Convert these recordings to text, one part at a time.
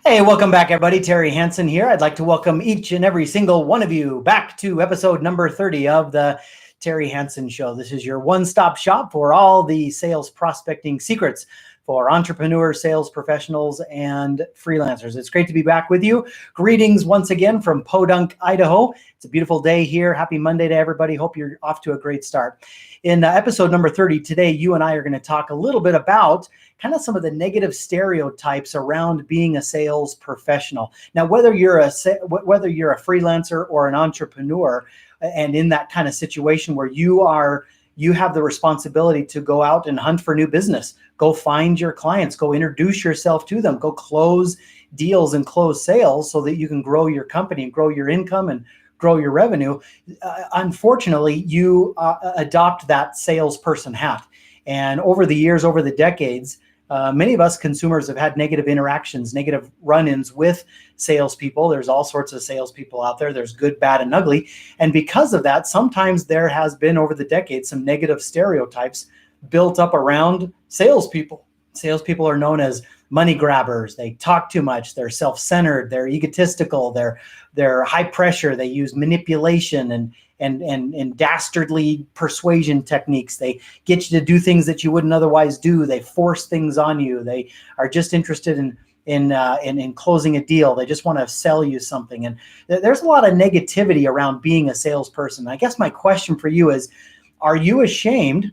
Hey, welcome back, everybody. Terry Hansen here. I'd like to welcome each and every single one of you back to episode number 30 of the Terry Hansen Show. This is your one-stop shop for all the sales prospecting secrets for entrepreneurs, sales professionals, and freelancers. It's great to be back with you. Greetings once again from Podunk, Idaho. It's a beautiful day here. Happy Monday to everybody. Hope you're off to a great start. In episode number 30 today, you and I are going to talk a little bit about kind of some of the negative stereotypes around being a sales professional. Now, whether you're a freelancer or an entrepreneur, and in that kind of situation where you have the responsibility to go out and hunt for new business, go find your clients, go introduce yourself to them, go close deals and close sales so that you can grow your company and grow your income and grow your revenue. Unfortunately, you adopt that salesperson hat. And over the years, over the decades, many of us consumers have had negative interactions, negative run-ins with salespeople. There's all sorts of salespeople out there. There's good, bad, and ugly. And because of that, sometimes there has been over the decades some negative stereotypes built up around salespeople. Salespeople are known as money grabbers. They talk too much. They're self-centered. They're egotistical. They're high pressure. They use manipulation and dastardly persuasion techniques. They get you to do things that you wouldn't otherwise do. They force things on you. They are just interested in closing a deal. They just want to sell you something. And there's a lot of negativity around being a salesperson. I guess my question for you is, are you ashamed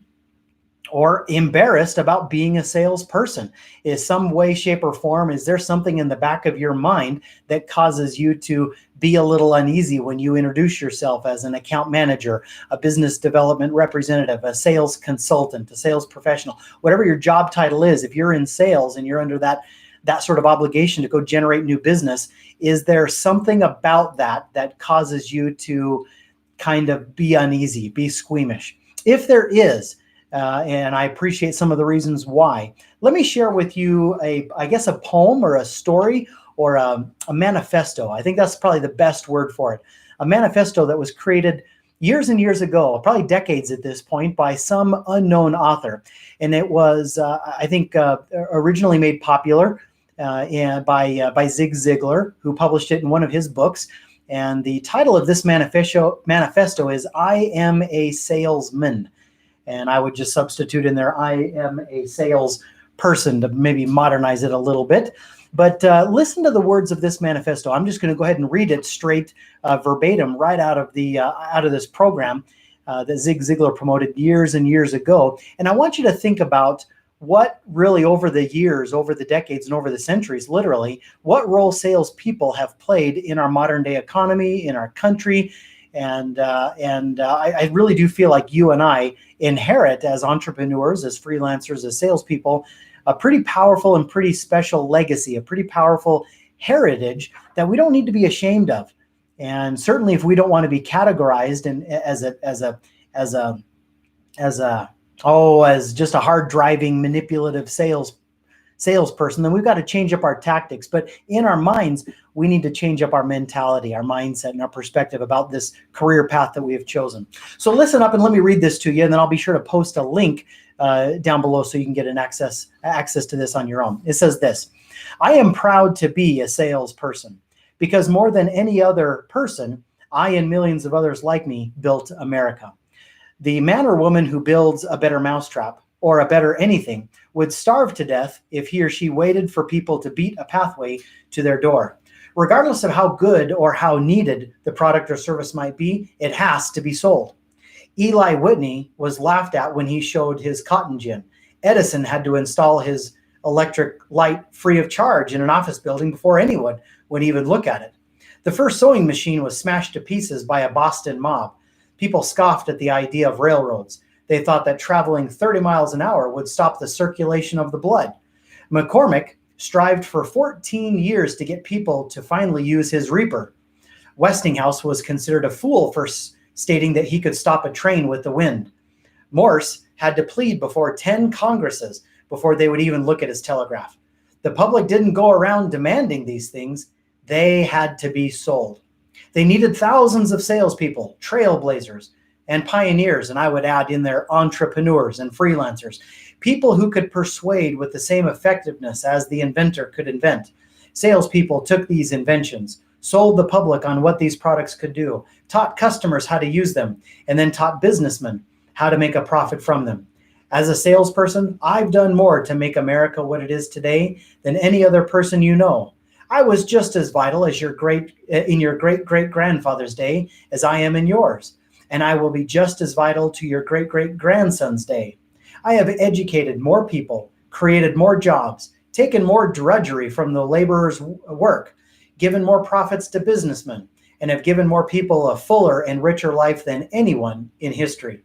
or embarrassed about being a salesperson? Is some way, shape, or form, is there something in the back of your mind that causes you to be a little uneasy when you introduce yourself as an account manager, a business development representative, a sales consultant, a sales professional, whatever your job title is? If you're in sales and you're under that sort of obligation to go generate new business, is there something about that causes you to kind of be uneasy, be squeamish? If there is, and I appreciate some of the reasons why, let me share with you a poem or a story or a manifesto. I think that's probably the best word for it. A manifesto that was created years and years ago, probably decades at this point, by some unknown author. And it was, originally made popular by Zig Ziglar, who published it in one of his books. And the title of this manifesto is "I Am a Salesman." And I would just substitute in there, "I am a salesperson," to maybe modernize it a little bit. But listen to the words of this manifesto. I'm just going to go ahead and read it straight verbatim right out of this program that Zig Ziglar promoted years and years ago. And I want you to think about what really over the years, over the decades, and over the centuries, literally, what role salespeople have played in our modern day economy, in our country. And I really do feel like you and I inherit, as entrepreneurs, as freelancers, as salespeople, a pretty powerful and pretty special legacy, a pretty powerful heritage that we don't need to be ashamed of. And certainly, if we don't want to be categorized as just a hard driving, manipulative salesperson, then we've got to change up our tactics. But in our minds, we need to change up our mentality, our mindset, and our perspective about this career path that we have chosen. So listen up and let me read this to you, and then I'll be sure to post a link down below so you can get an access to this on your own. It says this: "I am proud to be a salesperson because more than any other person, I and millions of others like me built America. The man or woman who builds a better mousetrap or a better anything would starve to death if he or she waited for people to beat a pathway to their door. Regardless of how good or how needed the product or service might be, it has to be sold. Eli Whitney was laughed at when he showed his cotton gin. Edison had to install his electric light free of charge in an office building before anyone would even look at it. The first sewing machine was smashed to pieces by a Boston mob. People scoffed at the idea of railroads. They thought that traveling 30 miles an hour would stop the circulation of the blood. McCormick strived for 14 years to get people to finally use his reaper. Westinghouse was considered a fool for stating that he could stop a train with the wind. Morse had to plead before 10 Congresses before they would even look at his telegraph. The public didn't go around demanding these things. They had to be sold. They needed thousands of salespeople, trailblazers, and pioneers, and I would add in there entrepreneurs and freelancers, people who could persuade with the same effectiveness as the inventor could invent. Salespeople took these inventions, sold the public on what these products could do, taught customers how to use them, and then taught businessmen how to make a profit from them. As a salesperson, I've done more to make America what it is today than any other person you know. I was just as vital as your great-great-grandfather's day as I am in yours, and I will be just as vital to your great-great-grandson's day. I have educated more people, created more jobs, taken more drudgery from the laborer's work, given more profits to businessmen, and have given more people a fuller and richer life than anyone in history.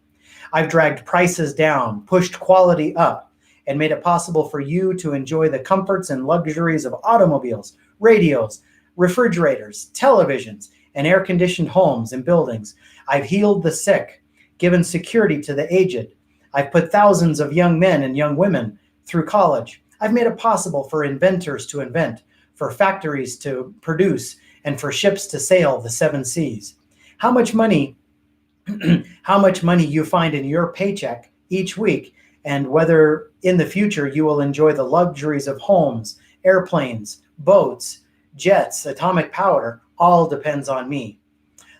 I've dragged prices down, pushed quality up, and made it possible for you to enjoy the comforts and luxuries of automobiles, radios, refrigerators, televisions, and air-conditioned homes and buildings. I've healed the sick, given security to the aged. I've put thousands of young men and young women through college. I've made it possible for inventors to invent, for factories to produce, and for ships to sail the 7 seas. How much money you find in your paycheck each week, and whether in the future you will enjoy the luxuries of homes, airplanes, boats, jets, atomic power, all depends on me.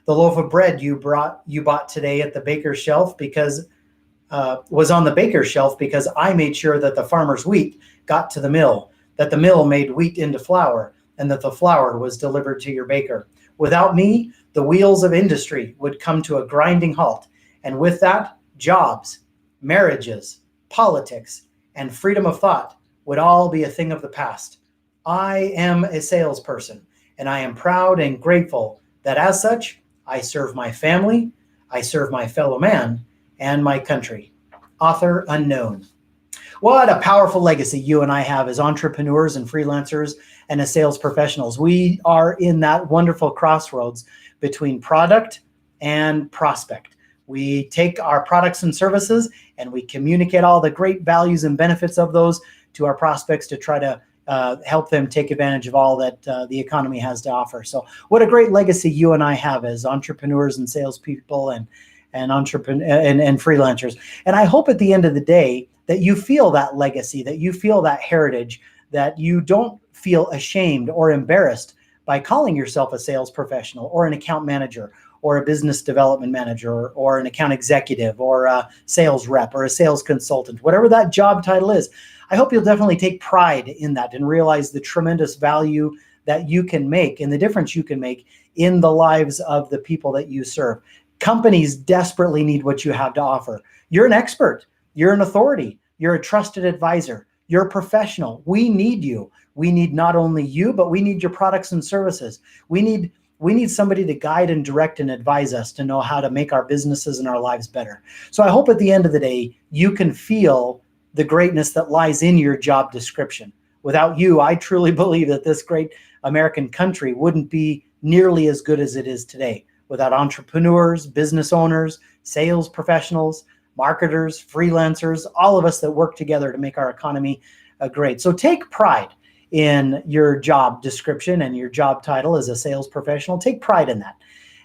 The loaf of bread you bought today at the baker's shelf was on the baker's shelf because I made sure that the farmer's wheat got to the mill, that the mill made wheat into flour, and that the flour was delivered to your baker. Without me, the wheels of industry would come to a grinding halt, and with that, jobs, marriages, politics, and freedom of thought would all be a thing of the past. I am a salesperson, and I am proud and grateful that as such, I serve my family, I serve my fellow man, and my country. Author unknown. What a powerful legacy you and I have as entrepreneurs and freelancers and as sales professionals. We are in that wonderful crossroads between product and prospect. We take our products and services and we communicate all the great values and benefits of those to our prospects to try to help them take advantage of all that the economy has to offer. So what a great legacy you and I have as entrepreneurs and salespeople and freelancers. And I hope at the end of the day that you feel that legacy, that you feel that heritage, that you don't feel ashamed or embarrassed by calling yourself a sales professional or an account manager or a business development manager or an account executive or a sales rep or a sales consultant, whatever that job title is. I hope you'll definitely take pride in that and realize the tremendous value that you can make and the difference you can make in the lives of the people that you serve. Companies desperately need what you have to offer. You're an expert. You're an authority. You're a trusted advisor. You're a professional. We need you. We need not only you, but we need your products and services. We need somebody to guide and direct and advise us to know how to make our businesses and our lives better. So I hope at the end of the day, you can feel the greatness that lies in your job description. Without you, I truly believe that this great American country wouldn't be nearly as good as it is today. Without entrepreneurs, business owners, sales professionals, marketers, freelancers, all of us that work together to make our economy great. So take pride in your job description and your job title as a sales professional. Take pride in that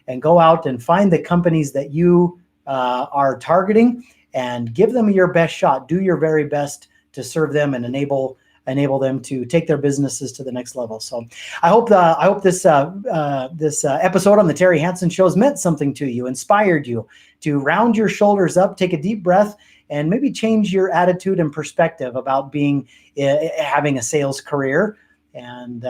and go out and find the companies that you are targeting and give them your best shot. Do your very best to serve them and enable them to take their businesses to the next level. So I hope this episode on the Terry Hansen Show has meant something to you, inspired you to round your shoulders up, take a deep breath, and maybe change your attitude and perspective about having a sales career. And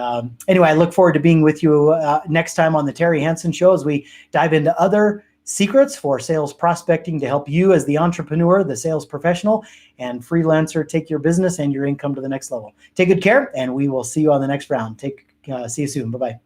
anyway, I look forward to being with you next time on the Terry Hansen Show as we dive into other secrets for sales prospecting to help you as the entrepreneur, the sales professional, and freelancer take your business and your income to the next level. Take good care, and we will see you on the next round. See you soon. Bye-bye.